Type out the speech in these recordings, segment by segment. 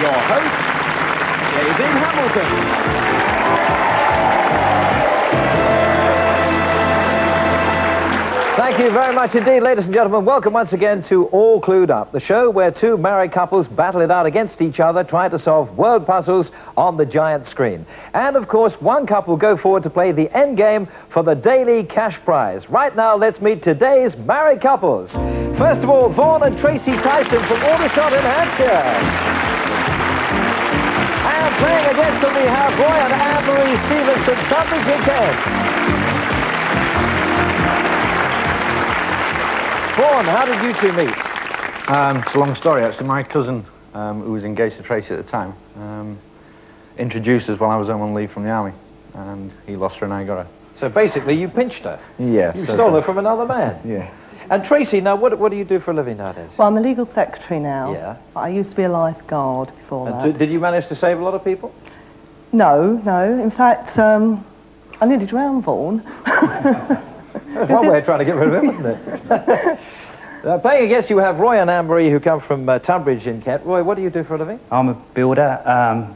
your host, David Hamilton. Thank you very much indeed, ladies and gentlemen. Welcome once again to All Clued Up, the show where two married couples battle it out against each other, trying to solve word puzzles on the giant screen. And, of course, one couple will go forward to play the end game for the daily cash prize. Right now, let's meet today's married couples. First of all, Vaughan and Tracy Tyson from Aldershot in Hampshire. And playing against them, we have Roy and Anne-Marie Stevens from Tunbridge in Kent. Vaughan, how did you two meet? It's a long story, actually. My cousin, who was engaged to Tracy at the time, introduced us while I was home on leave from the army, and he lost her and I got her. So basically, you pinched her? Yes. You stole her from another man? Yeah. And Tracy, now, what do you do for a living nowadays? Well, I'm a legal secretary now. Yeah. But I used to be a lifeguard before that. Did you manage to save a lot of people? No. In fact, I nearly drowned Vaughan. That's one way of trying to get rid of him, isn't it? Playing against you have Roy and Anne-Marie, who come from Tunbridge in Kent. Roy, what do you do for a living? I'm a builder,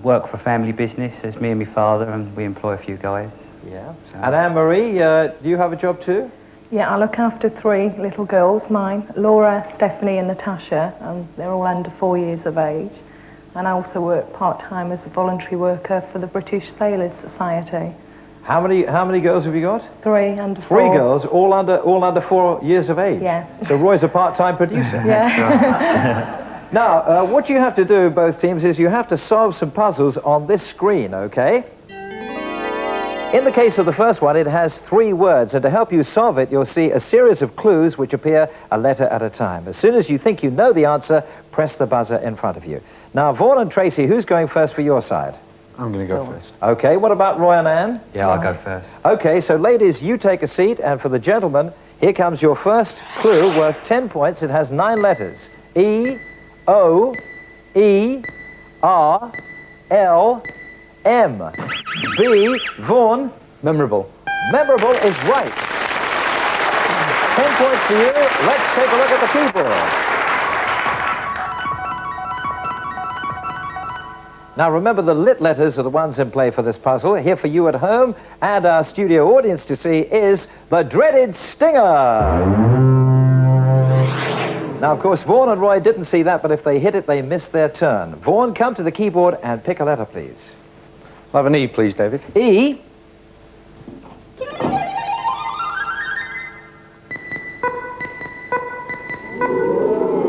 work for a family business. There's me and my father, and we employ a few guys. Yeah. So. And Anne-Marie, do you have a job too? Yeah, I look after 3 little girls, mine, Laura, Stephanie and Natasha, and they're all under 4 years of age. And I also work part-time as a voluntary worker for the British Sailors Society. How many girls have you got? 3 under 4. 3 girls, all under 4 years of age? Yeah. So Roy's a part-time producer? Yeah. Now, what you have to do, both teams, is you have to solve some puzzles on this screen, okay? In the case of the first one, it has 3 words, and to help you solve it, you'll see a series of clues which appear a letter at a time. As soon as you think you know the answer, press the buzzer in front of you. Now, Vaughan and Tracy, who's going first for your side? I'm going to go first. Okay, what about Roy and Anne? Yeah, I'll go first. Okay, so ladies, you take a seat, and for the gentlemen, here comes your first clue worth 10 points. It has 9 letters. E, O, E, R, L, M. B, Vaughan. Memorable. Memorable is right. 10 points for you. Let's take a look at the keyboard. Now remember, the lit letters are the ones in play for this puzzle. Here for you at home and our studio audience to see is the dreaded stinger. Now, of course, Vaughan and Roy didn't see that, but if they hit it, they missed their turn. Vaughan, come to the keyboard and pick a letter, please. I'll have an E, please, David. E.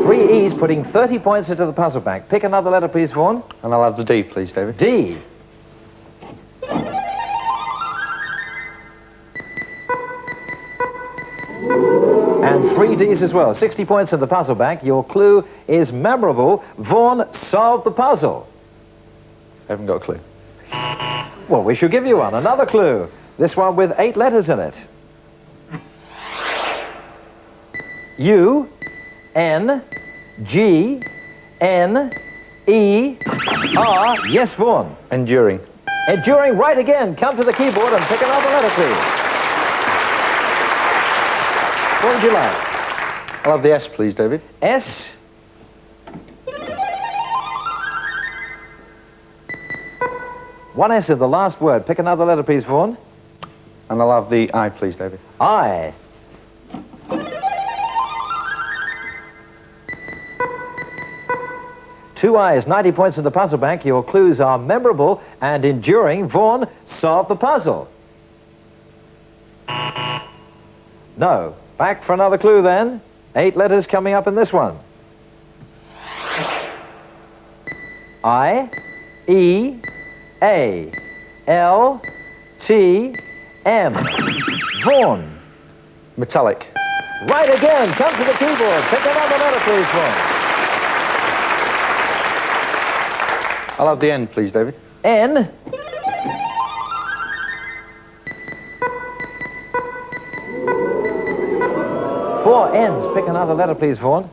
Three E's, putting 30 points into the puzzle bank. Pick another letter, please, Vaughan. And I'll have the D, please, David. D. And 3 D's as well. 60 points in the puzzle bank. Your clue is memorable. Vaughan solved the puzzle. I haven't got a clue. Well, we should give you one. Another clue. This one with 8 letters in it. U, N, G, N, E, R. Yes, Vaughan. Enduring. Enduring, right again. Come to the keyboard and pick another letter, please. What would you like? I'll have the S, please, David. S. One S in the last word. Pick another letter, please, Vaughan. And I'll have the I, please, David. I. Two I's, 90 points in the puzzle bank. Your clues are memorable and enduring. Vaughan solved the puzzle. No. Back for another clue then. 8 letters coming up in this one. I, E, A, L, T, M. Vaughan. Metallic. Right again. Come to the keyboard. Pick another letter, please, Vaughan. I'll have the N, please, David. N. Four N's. Pick another letter, please, Vaughan.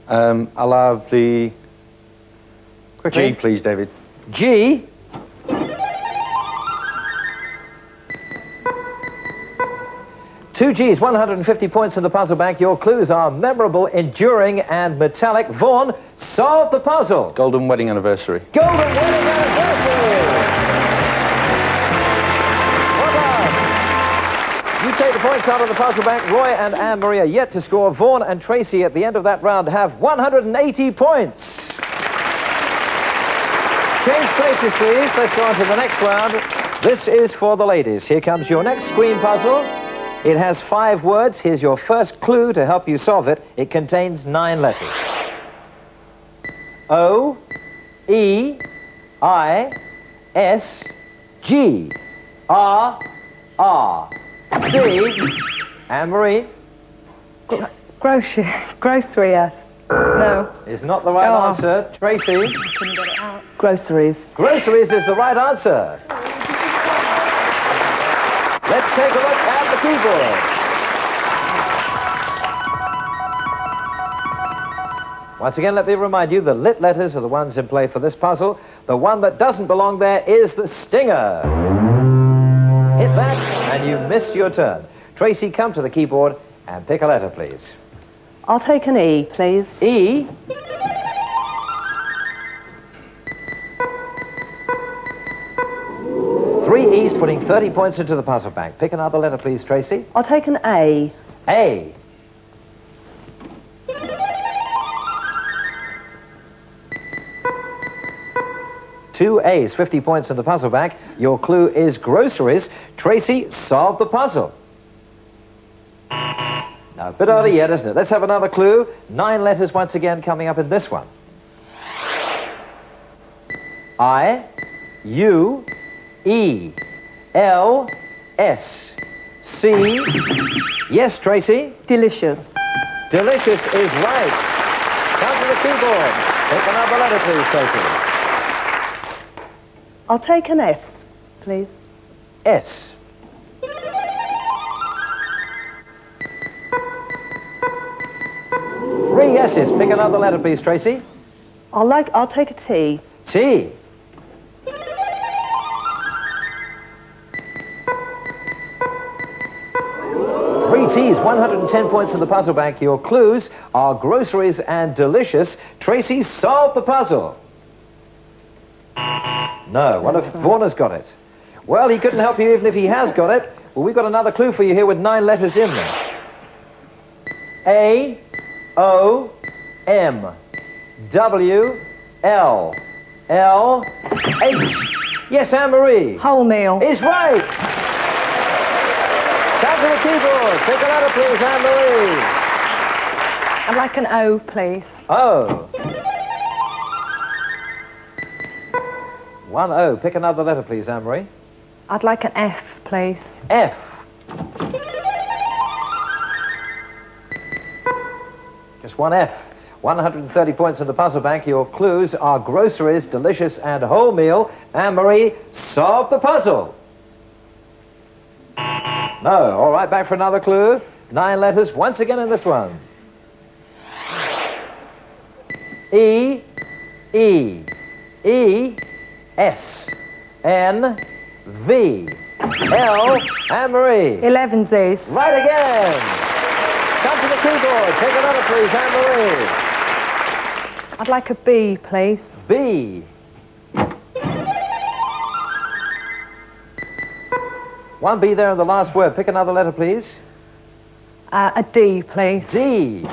I'll have the Quickly. G, please, David. G. 2 Gs, 150 points in the puzzle bank. Your clues are memorable, enduring, and metallic. Vaughan, solve the puzzle. Golden wedding anniversary. Golden wedding anniversary. Well done. You take the points out of the puzzle bank. Roy and Anne-Marie are yet to score. Vaughan and Tracy at the end of that round have 180 points. Change places, please. Let's go on to the next round. This is for the ladies. Here comes your next screen puzzle. It has 5 words. Here's your first clue to help you solve it. It contains 9 letters. O, E, I, S, G, R, R, C, Anne-Marie. Grocery, yes. No. Is not the right answer. Tracy. Couldn't get it out. Groceries. Groceries is the right answer. Let's take a look at the keyboard. Once again, let me remind you, the lit letters are the ones in play for this puzzle. The one that doesn't belong there is the stinger. Hit that, and you miss your turn. Tracy, come to the keyboard and pick a letter, please. I'll take an E, please. E. Three E's, putting 30 points into the puzzle bank. Pick another letter, please, Tracy. I'll take an A. A. Two A's, 50 points in the puzzle bank. Your clue is groceries. Tracy, solve the puzzle. Now, a bit early yet, isn't it? Let's have another clue. 9 letters once again coming up in this one. I, U, E, L, S, C. Yes, Tracy? Delicious. Delicious is right. Come to the keyboard. Pick another letter, please, Tracy. I'll take an S, please. S. Three S's. Pick another letter, please, Tracy. I'll take a T. T. Three T's, 110 points in the puzzle bank. Your clues are groceries and delicious. Tracy, solve the puzzle. No, what if Vaughan has got it? Well, he couldn't help you even if he has got it. Well, we've got another clue for you here with 9 letters in there. A, O, M, W, L, L, H. Yes, Anne-Marie. Wholemeal. Is right. Come to the keyboard. Pick a letter, please, Anne-Marie. I'd like an O, please. O. 1 O. Pick another letter, please, Anne-Marie. I'd like an F, please. F. Just 1 F. 130 points in the puzzle bank. Your clues are groceries, delicious, and wholemeal. Anne-Marie, solve the puzzle. No. All right, back for another clue. 9 letters, once again in this one. E, E, E, S, N, V, L, Anne-Marie. 11 Z's. Right again. Come to the keyboard. Take a letter, please, Anne-Marie. I'd like a B, please. B. 1 B there in the last word. Pick another letter, please. A D, please. D.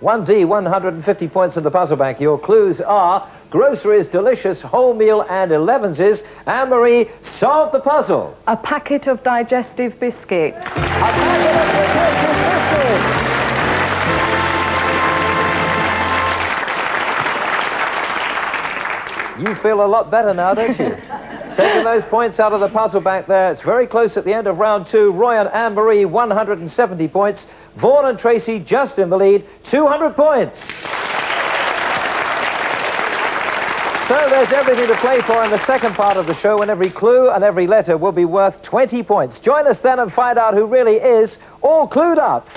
1 D, 150 points in the puzzle bank. Your clues are groceries, delicious, wholemeal, and 11s. Anne-Marie, solve the puzzle. A packet of digestive biscuits. A packet of digestive biscuits. You feel a lot better now, don't you? Taking those points out of the puzzle bank there. It's very close at the end of round 2. Roy and Anne-Marie, 170 points. Vaughan and Tracy just in the lead, 200 points. So there's everything to play for in the second part of the show, and every clue and every letter will be worth 20 points. Join us then and find out who really is all clued up.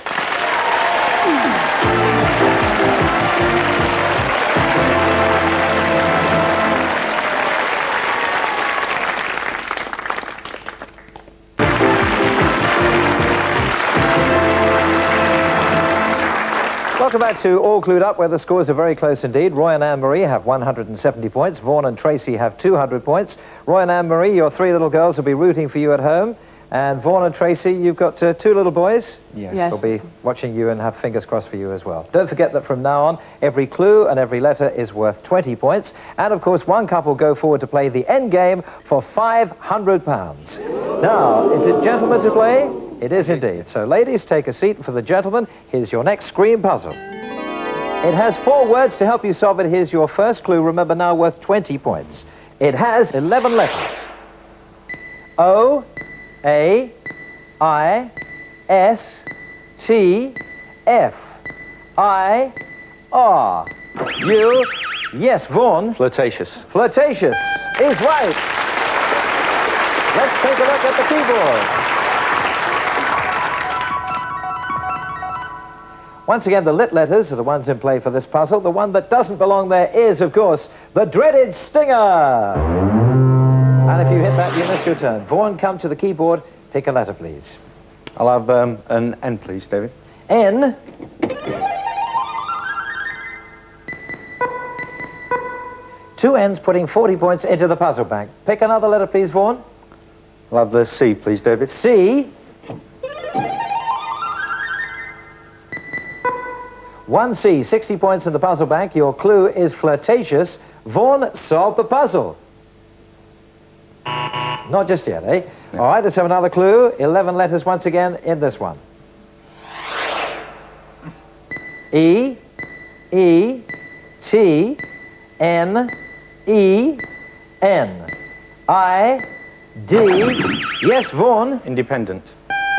Welcome back to All Clued Up, where the scores are very close indeed. Roy and Anne-Marie have 170 points. Vaughan and Tracy have 200 points. Roy and Anne-Marie, your three little girls will be rooting for you at home. And Vaughan and Tracy, you've got two little boys. Yes. Yes. They'll be watching you and have fingers crossed for you as well. Don't forget that from now on, every clue and every letter is worth 20 points. And of course, one couple go forward to play the end game for £500. Now, is it gentlemen to play? It is indeed. So ladies, take a seat. For the gentlemen, here's your next screen puzzle. It has 4 words to help you solve it. Here's your first clue, remember now worth 20 points. It has 11 letters. O, A, I, S, T, F, I, R. U, yes, Vaughan. Flirtatious. Flirtatious is right. Let's take a look at the keyboard. Once again, the lit letters are the ones in play for this puzzle. The one that doesn't belong there is, of course, the dreaded stinger. And if you hit that, you miss your turn. Vaughan, come to the keyboard. Pick a letter, please. I'll have an N, please, David. N. Two N's putting 40 points into the puzzle bank. Pick another letter, please, Vaughan. I'll have the C, please, David. C. 1C, 60 points in the puzzle bank. Your clue is flirtatious. Vaughan, solve the puzzle. Not just yet, eh? No. All right, let's have another clue. 11 letters once again in this one. E, E, T, N, E, N, I, D. Yes, Vaughan. Independent.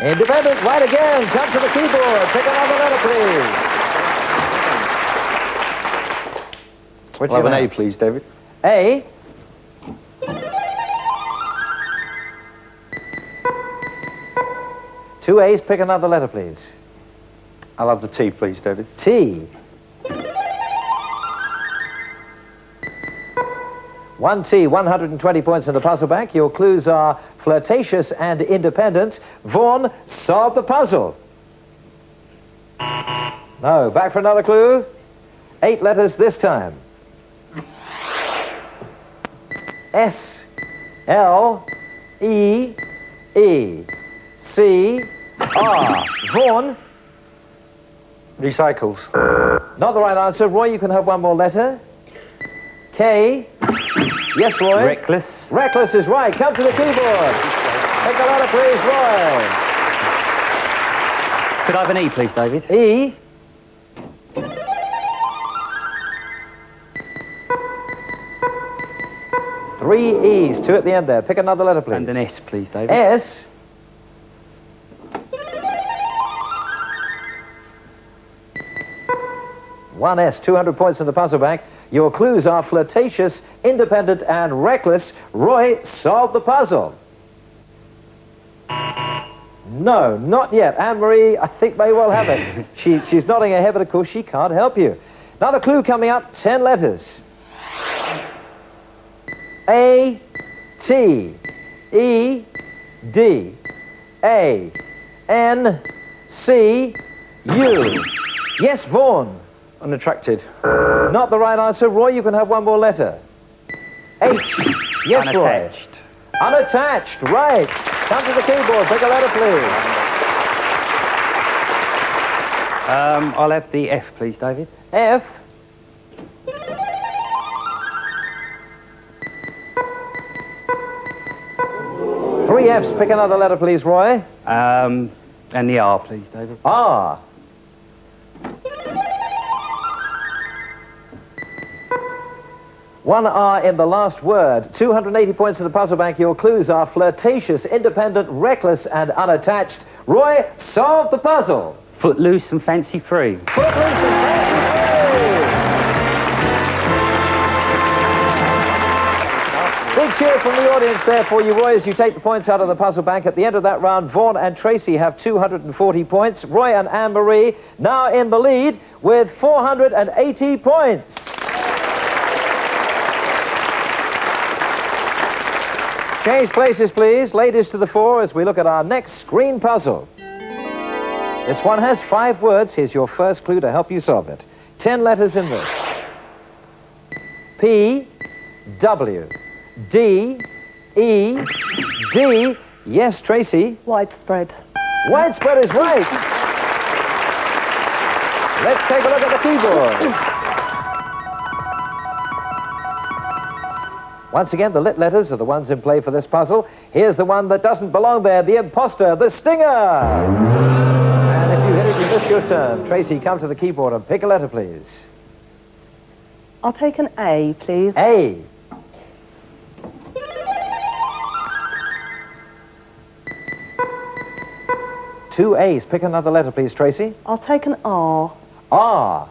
Independent, right again. Come to the keyboard. Pick another letter, please. I'll have an A, please, David. A. Two A's, pick another letter, please. I'll have the T, please, David. T. 1T, 120 points in the puzzle bank. Your clues are flirtatious and independent. Vaughan, solve the puzzle. No, back for another clue. 8 letters this time. S, L, E, E, C, R. Vaughan. Recycles. Not the right answer. Roy, you can have one more letter. K. Yes, Roy. Reckless. Reckless is right. Come to the keyboard. Take a letter, please, Roy. Could I have an E, please, David? E. Three E's, 2 at the end there. Pick another letter, please. And an S, please, David. S. One S, 200 points in the puzzle bank. Your clues are flirtatious, independent, and reckless. Roy, solve the puzzle. No, not yet. Anne-Marie, I think, may well have it. She's nodding her head, but of course she can't help you. Another clue coming up, 10 letters. A, T, E, D, A, N, C, U. Yes, Vaughan. Unattracted. Not the right answer. Roy, you can have one more letter. H. Yes, Unattached. Roy. Unattached, right. Come to the keyboard. Pick a letter, please. I'll have the F, please, David. F. Three F's. Pick another letter, please, Roy. And the R, please, David. R. One R in the last word. 280 points in the puzzle bank. Your clues are flirtatious, independent, reckless, and unattached. Roy, solve the puzzle. Footloose and fancy free. Footloose and fancy free. Big cheer from the audience there for you, Roy, as you take the points out of the puzzle bank. At the end of that round, Vaughan and Tracy have 240 points. Roy and Anne-Marie now in the lead with 480 points. Change places, please. Ladies to the fore as we look at our next screen puzzle. This one has 5 words. Here's your first clue to help you solve it. 10 letters in this. P, W, D, E, D. Yes, Tracy. Widespread. Widespread is right. Let's take a look at the keyboard. Once again, the lit letters are the ones in play for this puzzle. Here's the one that doesn't belong there, the imposter, the stinger. And if you hit it, you miss your turn. Tracy, come to the keyboard and pick a letter, please. I'll take an A, please. A. Two A's. Pick another letter, please, Tracy. I'll take an R. R.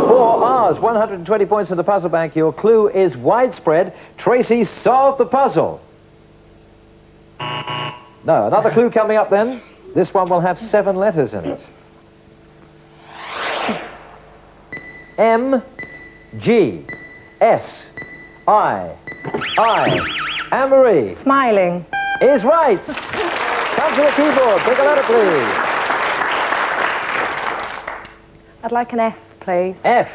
Four R's, 120 points in the puzzle bank. Your clue is widespread. Tracy solved the puzzle. No, another clue coming up then. This one will have 7 letters in it. M, G, S, I. Anne-Marie. Smiling. Is right. Come to the keyboard. Pick a letter, please. I'd like an F, please. F.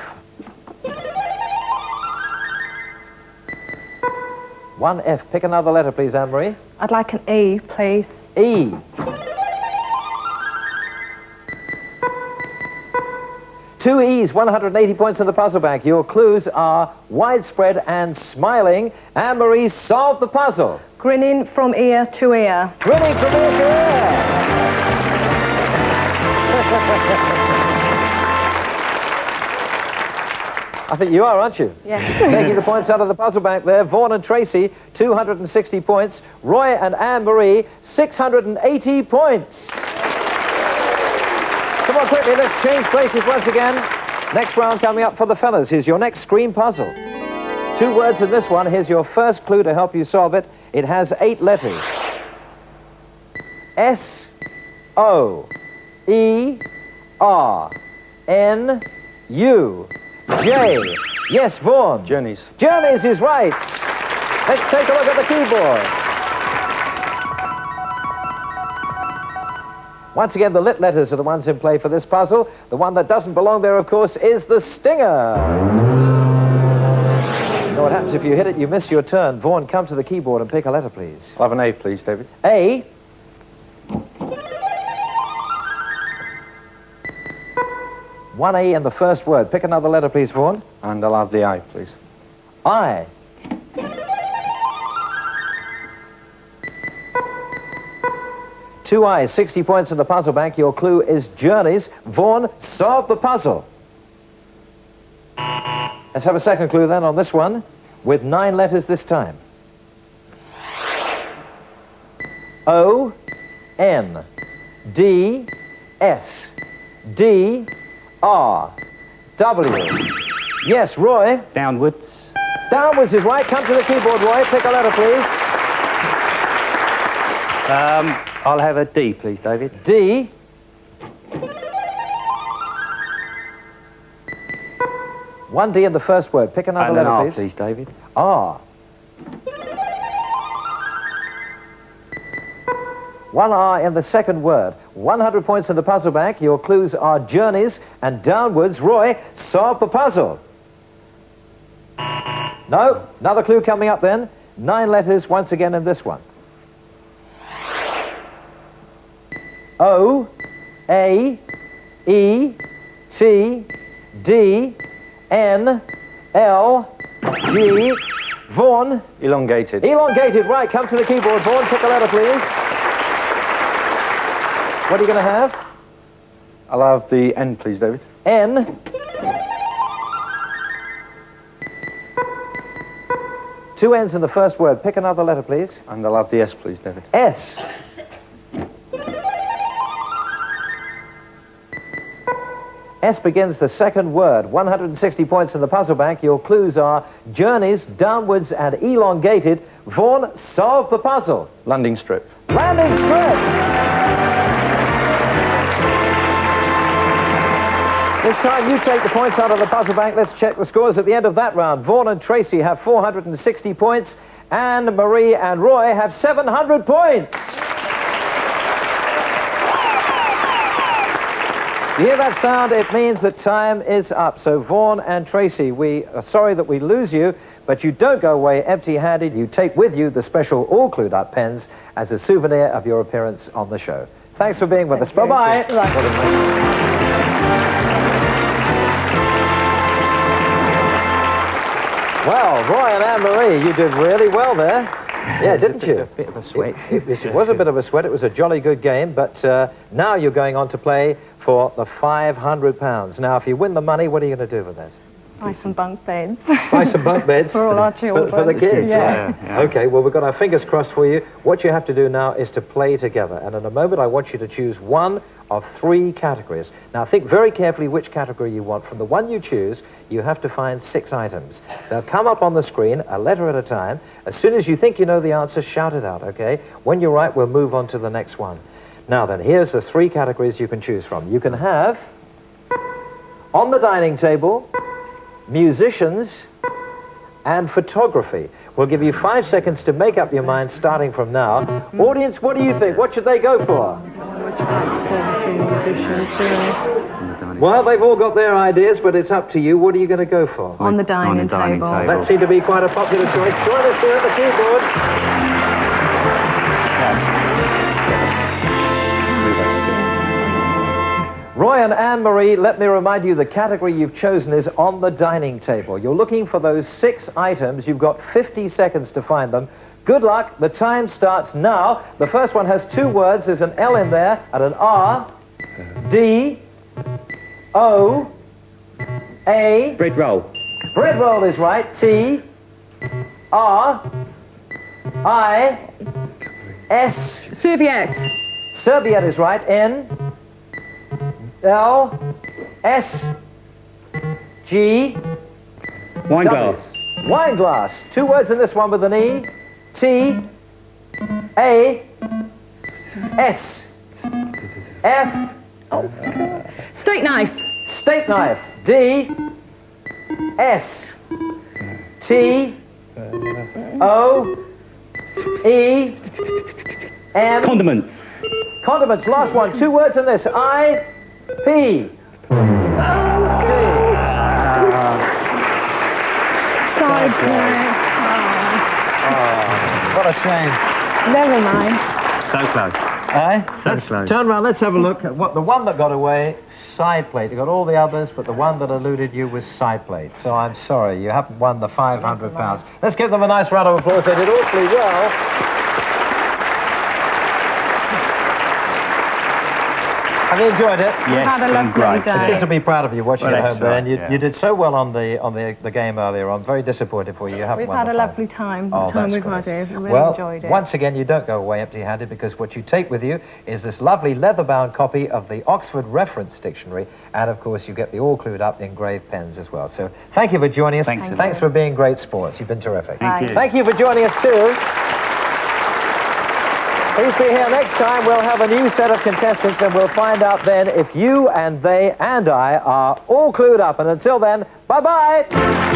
One F. Pick another letter, please, Anne-Marie. I'd like an E, please. E. Two E's, 180 points in the puzzle bank. Your clues are widespread and smiling. Anne-Marie solved the puzzle. Grinning from ear to ear. Grinning from ear to ear. I think you are, aren't you? Yeah. Taking the points out of the puzzle bank there. Vaughan and Tracy, 260 points. Roy and Anne-Marie, 680 points. Come on, quickly, let's change places once again. Next round coming up for the fellas. Here's your next screen puzzle. 2 words in this one. Here's your first clue to help you solve it. It has 8 letters. S, O, E, R, N, U, J. Yes, Vaughan. Journeys. Journeys is right. Let's take a look at the keyboard. Once again, the lit letters are the ones in play for this puzzle. The one that doesn't belong there, of course, is the stinger. You know what happens if you hit it, you miss your turn. Vaughan, come to the keyboard and pick a letter, please. I'll have an A, please, David. A. One A in the first word. Pick another letter, please, Vaughan. And I'll have the I, please. I. Two I's, 60 points in the puzzle bank. Your clue is journeys. Vaughan solved the puzzle. Let's have a second clue then on this one, with 9 letters this time. O, N, D, S, D, R, W. Yes, Roy. Downwards. Downwards is right. Come to the keyboard, Roy. Pick a letter, please. I'll have a D, please, David. D. One D in the first word. Pick another And an letter, R, please. please, David. R. One R in the second word. 100 points in the puzzle bank. Your clues are journeys and downwards. Roy, solve the puzzle. No, another clue coming up then. 9 letters once again in this one. O, A, E, T, D, N, L, G. Vaughan. Elongated. Elongated, right. Come to the keyboard, Vaughan. Pick a letter, please. What are you going to have? I'll have the N, please, David. N. Two N's in the first word. Pick another letter, please. And I'll have the S, please, David. S. S begins the second word. 160 points in the puzzle bank. Your clues are journeys, downwards, and elongated. Vaughan, solve the puzzle. Landing strip. Landing strip. This time you take the points out of the puzzle bank. Let's check the scores at the end of that round. Vaughan and Tracy have 460 points, and Marie and Roy have 700 points. You hear that sound? It means that time is up. So Vaughan and Tracy, we are sorry that we lose you, but you don't go away empty-handed. You take with you the special All Clued Up pens as a souvenir of your appearance on the show. Thanks for being with us. Bye-bye. Well, Roy and Anne-Marie, you did really well there. Yeah, didn't you? A bit of a sweat. It was a bit of a sweat. It was a jolly good game, but now you're going on to play for the £500. Now, if you win the money, what are you going to do with that? Buy some bunk beds. Buy some bunk beds For all our children. For the kids, Yeah. right? Yeah. Okay, well, we've got our fingers crossed for you. What you have to do now is to play together. And in a moment, I want you to choose one of 3 categories. Now, think very carefully which category you want. From the one you choose, you have to find 6 items. They'll come up on the screen, a letter at a time. As soon as you think you know the answer, shout it out, okay? When you're right, we'll move on to the next one. Now then, here's the 3 categories you can choose from. You can have on the dining table, musicians, and photography. We'll give you 5 seconds to make up your mind starting from now. Audience, what do you think? What should they go for? Well, they've all got their ideas, but it's up to you. What are you going to go for? On the dining table. That seemed to be quite a popular choice. Join us here at the keyboard. Roy and Anne-Marie, let me remind you the category you've chosen is on the dining table. You're looking for those 6 items. You've got 50 seconds to find them. Good luck. The time starts now. The first one has 2 words. There's an L in there and an R, D, O, A. Bread roll. Bread roll is right. T, R, I, S. Serviette. Serviette is right. N, L, S, G. Wine glass. Wine glass. 2 words in this one with an E. T, A, S, F. Steak knife. Steak knife. D, S, T, O, E, M. Condiments. Condiments. Last one. 2 words in this. I, P. Side plate. What a shame. Never mind. So close. Let's close. turn around. Let's have a look at what the one that got away. Side plate. You got all the others, but the one that eluded you was side plate. So I'm sorry, you haven't won the £500. Let's give them a nice round of applause. They did awfully well. Have you enjoyed it? Yes, Had a lovely great. day. The kids will be proud of you watching Well, at that's home there. right, And you, yeah. you did so well on the game earlier on. Very disappointed for you. You haven't We've won had the a prize. lovely time. The Oh, time that's we've great. had here. We really Well, enjoyed it. once again, you don't go away empty-handed because what you take with you is this lovely leather-bound copy of the Oxford Reference Dictionary, and of course you get the All Clued Up engraved pens as well. So thank you for joining us. Thanks. Thanks for being great sports. You've been terrific. Thank you. Thank you for joining us too. Please be here next time. We'll have a new set of contestants and we'll find out then if you and they and I are all clued up. And until then, bye-bye.